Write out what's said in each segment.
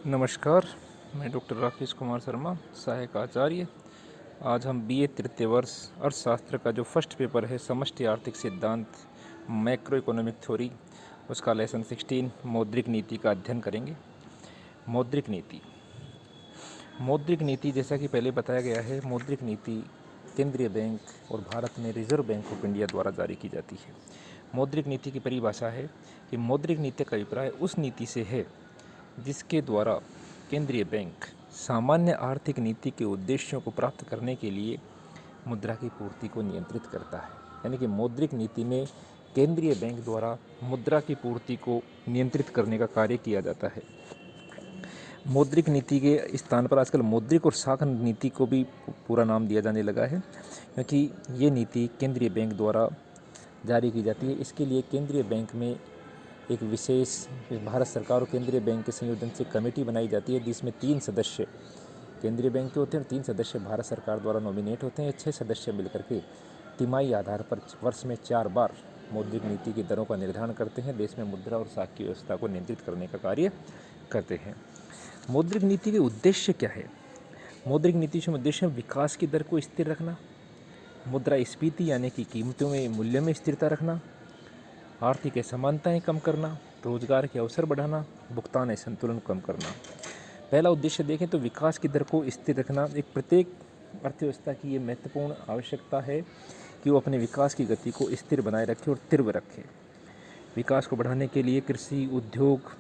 नमस्कार, मैं डॉक्टर राकेश कुमार शर्मा, सहायक आचार्य। आज हम बीए तृतीय वर्ष अर्थशास्त्र का जो फर्स्ट पेपर है समष्टि आर्थिक सिद्धांत मैक्रो इकोनॉमिक थ्योरी, उसका लेसन 16 मौद्रिक नीति का अध्ययन करेंगे। मौद्रिक नीति जैसा कि पहले बताया गया है, मौद्रिक नीति केंद्रीय बैंक और भारत में रिजर्व बैंक ऑफ इंडिया द्वारा जारी की जाती है। मौद्रिक नीति की परिभाषा है कि मौद्रिक नीति का अभिप्राय उस नीति से है जिसके द्वारा केंद्रीय बैंक सामान्य आर्थिक नीति के उद्देश्यों को प्राप्त करने के लिए मुद्रा की पूर्ति को नियंत्रित करता है। यानी कि मौद्रिक नीति में केंद्रीय बैंक द्वारा मुद्रा की पूर्ति को नियंत्रित करने का कार्य किया जाता है। मौद्रिक नीति के स्थान पर आजकल मौद्रिक और शाख नीति को भी पूरा नाम दिया जाने लगा है, क्योंकि ये नीति केंद्रीय बैंक द्वारा जारी की जाती है। इसके लिए केंद्रीय बैंक में एक विशेष भारत सरकार और केंद्रीय बैंक के संयोजन से कमेटी बनाई जाती है, जिसमें 3 सदस्य केंद्रीय बैंक के होते हैं और 3 सदस्य भारत सरकार द्वारा नॉमिनेट होते हैं। 6 सदस्य मिलकर के तिमाही आधार पर वर्ष में 4 बार मौद्रिक नीति की दरों का निर्धारण करते हैं, देश में मुद्रा और शाख की व्यवस्था को नियंत्रित करने का कार्य करते हैं। मौद्रिक नीति के उद्देश्य क्या है? मौद्रिक नीति से उद्देश्य विकास की दर को स्थिर रखना, मुद्रास्फीति यानी कि कीमतों में मूल्य में स्थिरता रखना, आर्थिक असमानताएं कम करना, रोजगार के अवसर बढ़ाना, भुगतान असंतुलन कम करना। पहला उद्देश्य देखें तो विकास की दर को स्थिर रखना। एक प्रत्येक अर्थव्यवस्था की ये महत्वपूर्ण आवश्यकता है कि वो अपने विकास की गति को स्थिर बनाए रखे और तीव्र रखे। विकास को बढ़ाने के लिए कृषि, उद्योग,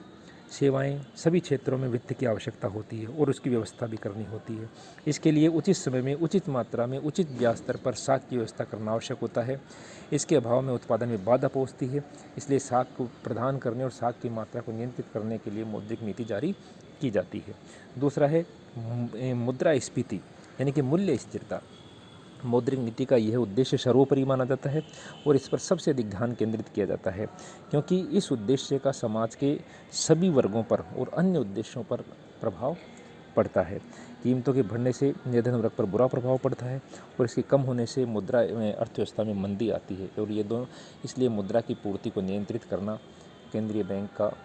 सेवाएं, सभी क्षेत्रों में वित्त की आवश्यकता होती है और उसकी व्यवस्था भी करनी होती है। इसके लिए उचित समय में, उचित मात्रा में, उचित ब्याज दर पर शाख की व्यवस्था करना आवश्यक होता है। इसके अभाव में उत्पादन में बाधा पहुंचती है, इसलिए शाख को प्रदान करने और शाख की मात्रा को नियंत्रित करने के लिए मौद्रिक नीति जारी की जाती है। दूसरा है मुद्रास्फीति यानी कि मूल्य स्थिरता। मौद्रिक नीति का यह उद्देश्य सर्वोपरि माना जाता है और इस पर सबसे अधिक ध्यान केंद्रित किया जाता है, क्योंकि इस उद्देश्य का समाज के सभी वर्गों पर और अन्य उद्देश्यों पर प्रभाव पड़ता है। कीमतों के बढ़ने से निर्धन वर्ग पर बुरा प्रभाव पड़ता है और इसके कम होने से मुद्रा में अर्थव्यवस्था में मंदी आती है, और ये दोनों इसलिए मुद्रा की पूर्ति को नियंत्रित करना केंद्रीय बैंक का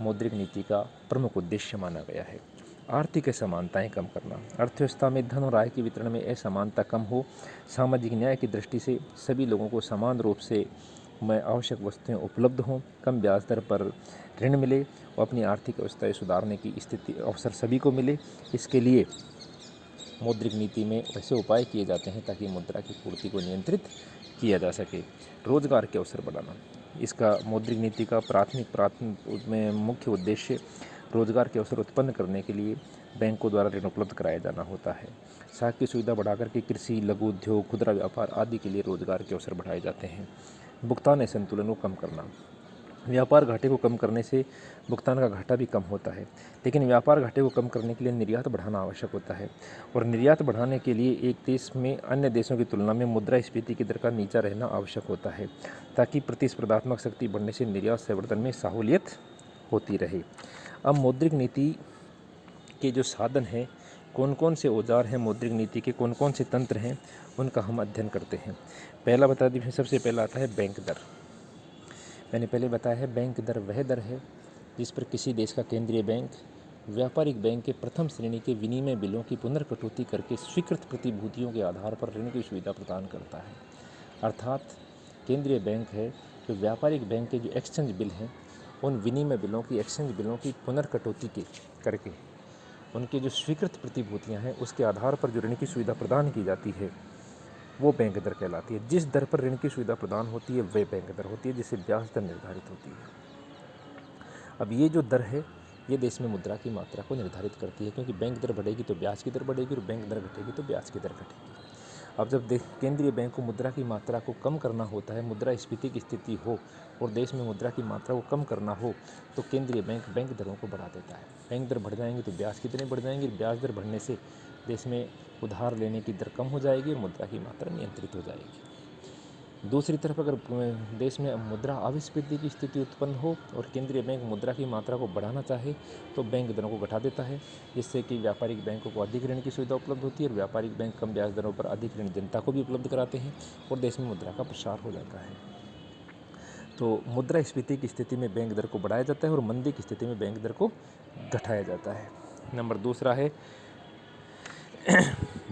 मौद्रिक नीति का प्रमुख उद्देश्य माना गया है। आर्थिक असमानताएं कम करना, अर्थव्यवस्था में धन और आय के वितरण में असमानता कम हो, सामाजिक न्याय की दृष्टि से सभी लोगों को समान रूप से आवश्यक वस्तुएं उपलब्ध हों, कम ब्याज दर पर ऋण मिले और अपनी आर्थिक व्यवस्थाएं सुधारने की स्थिति अवसर सभी को मिले। इसके लिए मौद्रिक नीति में ऐसे उपाय किए जाते हैं ताकि मुद्रा की पूर्ति को नियंत्रित किया जा सके। रोजगार के अवसर बढ़ाना, इसका मौद्रिक नीति का प्राथमिक में मुख्य उद्देश्य रोजगार के अवसर उत्पन्न करने के लिए बैंकों द्वारा ऋण उपलब्ध कराया जाना होता है। शाख की सुविधा बढ़ाकर के कृषि, लघु उद्योग, खुदरा व्यापार आदि के लिए रोजगार के अवसर बढ़ाए जाते हैं। भुगतान असंतुलन को कम करना, व्यापार घाटे को कम करने से भुगतान का घाटा भी कम होता है, लेकिन व्यापार घाटे को कम करने के लिए निर्यात बढ़ाना आवश्यक होता है और निर्यात बढ़ाने के लिए एक देश में अन्य देशों की तुलना में मुद्रास्फीति की दर का नीचा रहना आवश्यक होता है, ताकि प्रतिस्पर्धात्मक शक्ति बढ़ने से निर्यात संवर्धन में सहूलियत होती रहे। अब मौद्रिक नीति के जो साधन हैं, कौन कौन से औजार हैं मौद्रिक नीति के, कौन कौन से तंत्र हैं, उनका हम अध्ययन करते हैं। पहला बता दीजिए, सबसे पहला आता है बैंक दर। मैंने पहले बताया है बैंक दर वह दर है जिस पर किसी देश का केंद्रीय बैंक व्यापारिक बैंक के प्रथम श्रेणी के विनिमय बिलों की पुनर्कटौती करके स्वीकृत प्रतिभूतियों के आधार पर ऋण की सुविधा प्रदान करता है। अर्थात केंद्रीय बैंक है जो व्यापारिक बैंक के जो एक्सचेंज बिल हैं, उन विनिमय बिलों की, एक्सचेंज बिलों की पुनर्कटौती करके उनकी जो स्वीकृत प्रतिभूतियां हैं उसके आधार पर जो ऋण की सुविधा प्रदान की जाती है वो बैंक दर कहलाती है। जिस दर पर ऋण की सुविधा प्रदान होती है वह बैंक दर होती है, जिससे ब्याज दर निर्धारित होती है। अब ये जो दर है ये देश में मुद्रा की मात्रा को निर्धारित करती है, क्योंकि बैंक दर बढ़ेगी तो ब्याज की दर बढ़ेगी और बैंक दर घटेगी तो ब्याज की दर घटेगी। अब जब केंद्रीय बैंक को मुद्रा की मात्रा को कम करना होता है, मुद्रास्फीति की स्थिति हो और देश में मुद्रा की मात्रा को कम करना हो, तो केंद्रीय बैंक दरों को बढ़ा देता है। बैंक दर बढ़ जाएंगी तो ब्याज की दरें बढ़ जाएंगी, ब्याज दर बढ़ने से देश में उधार लेने की दर कम हो जाएगी और मुद्रा की मात्रा नियंत्रित हो जाएगी। दूसरी तरफ अगर देश में मुद्रा अविस्फीति की स्थिति उत्पन्न हो और केंद्रीय बैंक मुद्रा की मात्रा को बढ़ाना चाहे तो बैंक दरों को घटा देता है, जिससे कि व्यापारिक बैंकों को अधिक ऋण की सुविधा उपलब्ध होती है और व्यापारिक बैंक कम ब्याज दरों पर अधिक ऋण जनता को भी उपलब्ध कराते हैं और देश में मुद्रा का प्रसार हो जाता है। तो मुद्रास्फीति की स्थिति में बैंक दर को बढ़ाया जाता है और मंदी की स्थिति में बैंक दर को घटाया जाता है। नंबर दूसरा है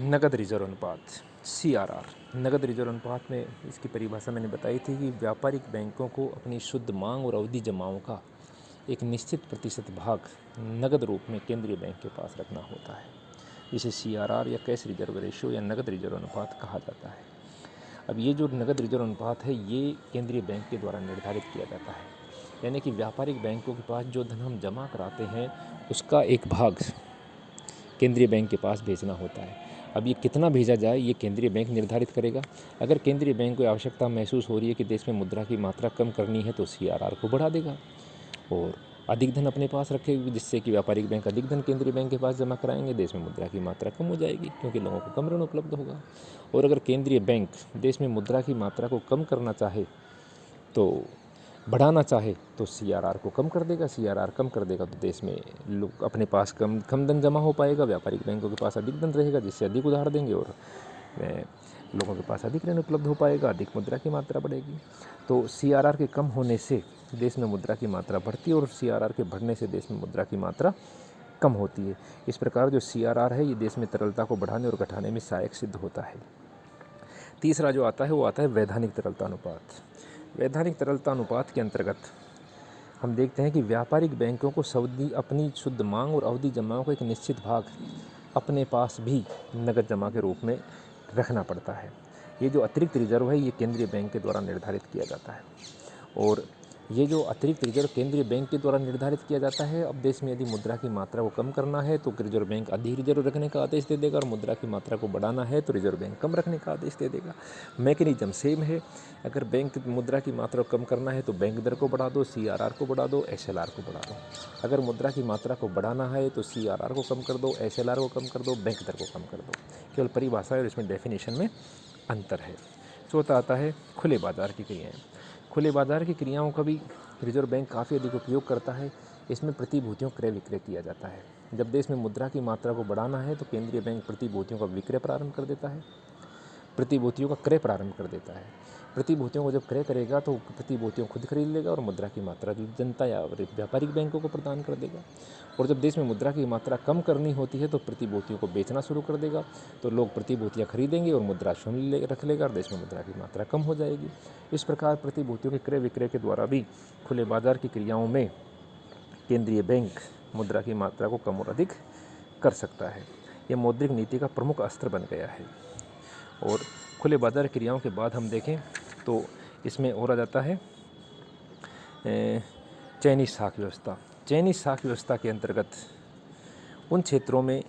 नगद रिजर्व अनुपात, CRR। नगद रिजर्व अनुपात में इसकी परिभाषा मैंने बताई थी कि व्यापारिक बैंकों को अपनी शुद्ध मांग और अवधि जमाओं का एक निश्चित प्रतिशत भाग नगद रूप में केंद्रीय बैंक के पास रखना होता है। इसे CRR या कैश रिजर्व रेशियो या नगद रिजर्व अनुपात कहा जाता है। अब ये जो नगद रिजर्व अनुपात है ये केंद्रीय बैंक के द्वारा निर्धारित किया जाता है, यानी कि व्यापारिक बैंकों के पास जो धन हम जमा कराते हैं उसका एक भाग केंद्रीय बैंक के पास भेजना होता है। अब ये कितना भेजा जाए ये केंद्रीय बैंक निर्धारित करेगा। अगर केंद्रीय बैंक को आवश्यकता महसूस हो रही है कि देश में मुद्रा की मात्रा कम करनी है तो CRR को बढ़ा देगा और अधिक धन अपने पास रखेगी, जिससे कि व्यापारिक बैंक अधिक धन केंद्रीय बैंक के पास जमा कराएंगे, देश में मुद्रा की मात्रा कम हो जाएगी क्योंकि लोगों को कम ऋण उपलब्ध होगा। और अगर केंद्रीय बैंक देश में मुद्रा की मात्रा को कम करना चाहे तो बढ़ाना चाहे तो CRR को कम कर देगा। CRR कम कर देगा तो देश में लोग अपने पास कम धन जमा हो पाएगा, व्यापारिक बैंकों के पास अधिक धन रहेगा जिससे अधिक उधार देंगे और लोगों के पास अधिक ऋण उपलब्ध हो पाएगा, अधिक मुद्रा की मात्रा बढ़ेगी। तो CRR के कम होने से देश में मुद्रा की मात्रा बढ़ती है और CRR के बढ़ने से देश में मुद्रा की मात्रा कम होती है। इस प्रकार जो CRR है ये देश में तरलता को बढ़ाने और घटाने में सहायक सिद्ध होता है। तीसरा जो आता है वो आता है वैधानिक तरलता अनुपात। वैधानिक तरलता अनुपात के अंतर्गत हम देखते हैं कि व्यापारिक बैंकों को अपनी शुद्ध मांग और अवधि जमाओं का एक निश्चित भाग अपने पास भी नगद जमा के रूप में रखना पड़ता है। ये जो अतिरिक्त रिजर्व है ये केंद्रीय बैंक के द्वारा निर्धारित किया जाता है और ये जो अतिरिक्त रिजर्व केंद्रीय बैंक के द्वारा निर्धारित किया जाता है, अब देश में यदि मुद्रा की मात्रा को कम करना है तो रिजर्व बैंक अधिक रिजर्व रखने का आदेश दे देगा और मुद्रा की मात्रा को बढ़ाना है तो रिजर्व बैंक कम रखने का आदेश दे देगा। मैकेनिज्म सेम है। अगर बैंक मुद्रा की मात्रा को कम करना है तो बैंक दर को बढ़ा दो, CRR को बढ़ा दो, SLR को बढ़ा दो। अगर मुद्रा की मात्रा को बढ़ाना है तो CRR को कम कर दो, SLR को कम कर दो, बैंक दर को कम कर दो। केवल परिभाषा और इसमें डेफिनेशन में अंतर है। चौथा आता है खुले बाजार की क्रियाएँ। खुले बाजार की क्रियाओं का भी रिजर्व बैंक काफ़ी अधिक उपयोग करता है। इसमें प्रतिभूतियों क्रय विक्रय किया जाता है। जब देश में मुद्रा की मात्रा को बढ़ाना है तो केंद्रीय बैंक प्रतिभूतियों का विक्रय प्रारंभ कर देता है, प्रतिभूतियों का क्रय प्रारंभ कर देता है। प्रतिभूतियों को जब क्रय करेगा तो प्रतिभूतियों खुद खरीद लेगा और मुद्रा की मात्रा जो जनता या व्यापारिक बैंकों को प्रदान कर देगा। और जब देश में मुद्रा की मात्रा कम करनी होती है तो प्रतिभूतियों को बेचना शुरू कर देगा, तो लोग प्रतिभूतियाँ खरीदेंगे और मुद्रा शून्य रख लेगा और देश में मुद्रा की मात्रा कम हो जाएगी। इस प्रकार प्रतिभूतियों के क्रय विक्रय के द्वारा भी खुले बाजार की क्रियाओं में केंद्रीय बैंक मुद्रा की मात्रा को कम और अधिक कर सकता है। यह मौद्रिक नीति का प्रमुख अस्त्र बन गया है। और खुले बाजार क्रियाओं के बाद हम देखें तो इसमें और आ जाता है चयनित साख व्यवस्था। चयनित साख व्यवस्था के अंतर्गत उन क्षेत्रों में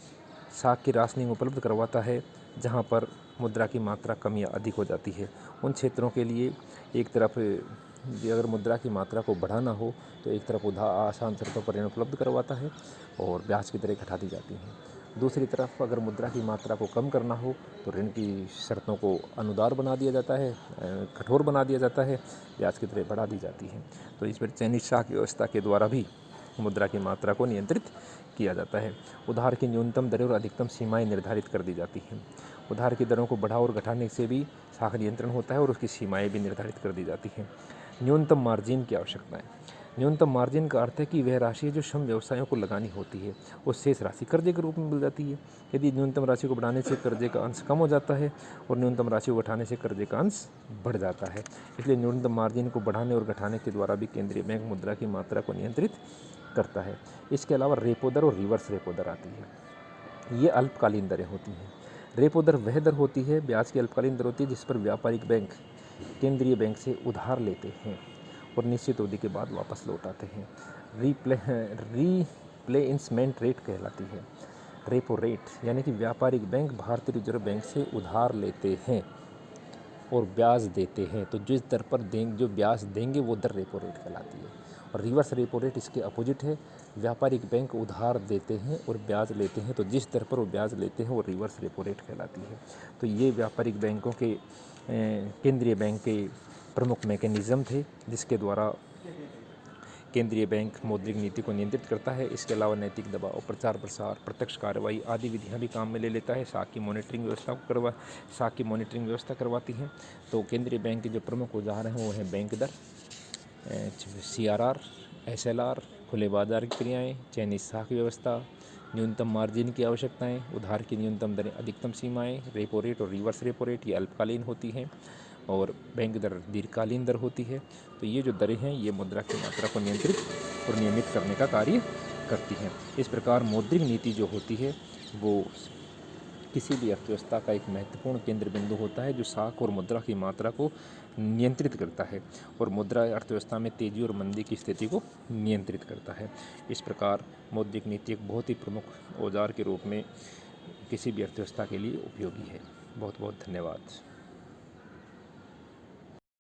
साख की राशनिंग उपलब्ध करवाता है जहां पर मुद्रा की मात्रा कम या अधिक हो जाती है। उन क्षेत्रों के लिए एक तरफ अगर मुद्रा की मात्रा को बढ़ाना हो तो एक तरफ आसान शर्तों पर ऋण उपलब्ध करवाता है और ब्याज की दरें घटा दी जाती हैं। दूसरी तरफ अगर मुद्रा की मात्रा को कम करना हो तो ऋण की शर्तों को अनुदार बना दिया जाता है, कठोर बना दिया जाता है, ब्याज की दरें बढ़ा दी जाती हैं। तो इस पर चयनित साख व्यवस्था के द्वारा भी मुद्रा की मात्रा को नियंत्रित किया जाता है। उधार की न्यूनतम दरें और अधिकतम सीमाएं निर्धारित कर दी जाती हैं। उधार की दरों को बढ़ा और घटाने से भी साख नियंत्रण होता है और उसकी सीमाएं भी निर्धारित कर दी जाती हैं। न्यूनतम मार्जिन की आवश्यकताएं। न्यूनतम मार्जिन का अर्थ है कि वह राशि जो श्रम व्यवसायों को लगानी होती है वो शेष राशि कर्जे के रूप में मिल जाती है। यदि न्यूनतम राशि को बढ़ाने से कर्जे का अंश कम हो जाता है और न्यूनतम राशि को घटाने से कर्जे का अंश बढ़ जाता है। इसलिए न्यूनतम मार्जिन को बढ़ाने और घटाने के द्वारा भी केंद्रीय बैंक मुद्रा की मात्रा को नियंत्रित करता है। इसके अलावा रेपो दर और रिवर्स रेपो दर आती है। ये अल्पकालीन दरें होती हैं। रेपो दर वह दर होती है, ब्याज की अल्पकालीन दर होती है जिस पर व्यापारिक बैंक केंद्रीय बैंक से उधार लेते हैं और निश्चित अवधि के बाद वापस लौटाते हैं। रीप्लेसमेंट रेट कहलाती है। रेपो रेट यानी कि व्यापारिक बैंक भारतीय रिजर्व बैंक से उधार लेते हैं और ब्याज देते हैं, तो जिस दर पर जो ब्याज देंगे वो दर रेपो रेट कहलाती है। और रिवर्स रेपो रेट इसके अपोजिट है। व्यापारिक बैंक उधार देते हैं और ब्याज लेते हैं, तो जिस दर पर वो ब्याज लेते हैं वो रिवर्स रेपो रेट कहलाती है। तो ये व्यापारिक बैंकों के केंद्रीय बैंक के प्रमुख मैकेनिज़्म थे जिसके द्वारा केंद्रीय बैंक मौद्रिक नीति को नियंत्रित करता है। इसके अलावा नैतिक दबाव, प्रचार प्रसार, प्रत्यक्ष कार्रवाई आदि विधियां भी काम में ले लेता है। साख की मॉनिटरिंग व्यवस्था करवाती हैं। तो केंद्रीय बैंक के जो प्रमुख औजार हैं वो हैं बैंक दर, CRR, SLR, खुले बाजार की क्रियाएँ, चयनित साख व्यवस्था, न्यूनतम मार्जिन की आवश्यकताएँ, उधार की न्यूनतम दरें, अधिकतम सीमाएँ, रेपो रेट और रिवर्स रेपो रेट ये अल्पकालीन होती हैं और बैंक दर दीर्घकालीन दर होती है। तो ये जो दरें हैं ये मुद्रा की मात्रा को नियंत्रित और नियमित करने का कार्य करती हैं। इस प्रकार मौद्रिक नीति जो होती है वो किसी भी अर्थव्यवस्था का एक महत्वपूर्ण केंद्र बिंदु होता है जो साख और मुद्रा की मात्रा को नियंत्रित करता है और मुद्रा अर्थव्यवस्था में तेजी और मंदी की स्थिति को नियंत्रित करता है। इस प्रकार मौद्रिक नीति एक बहुत ही प्रमुख औजार के रूप में किसी भी अर्थव्यवस्था के लिए उपयोगी है। बहुत बहुत धन्यवाद।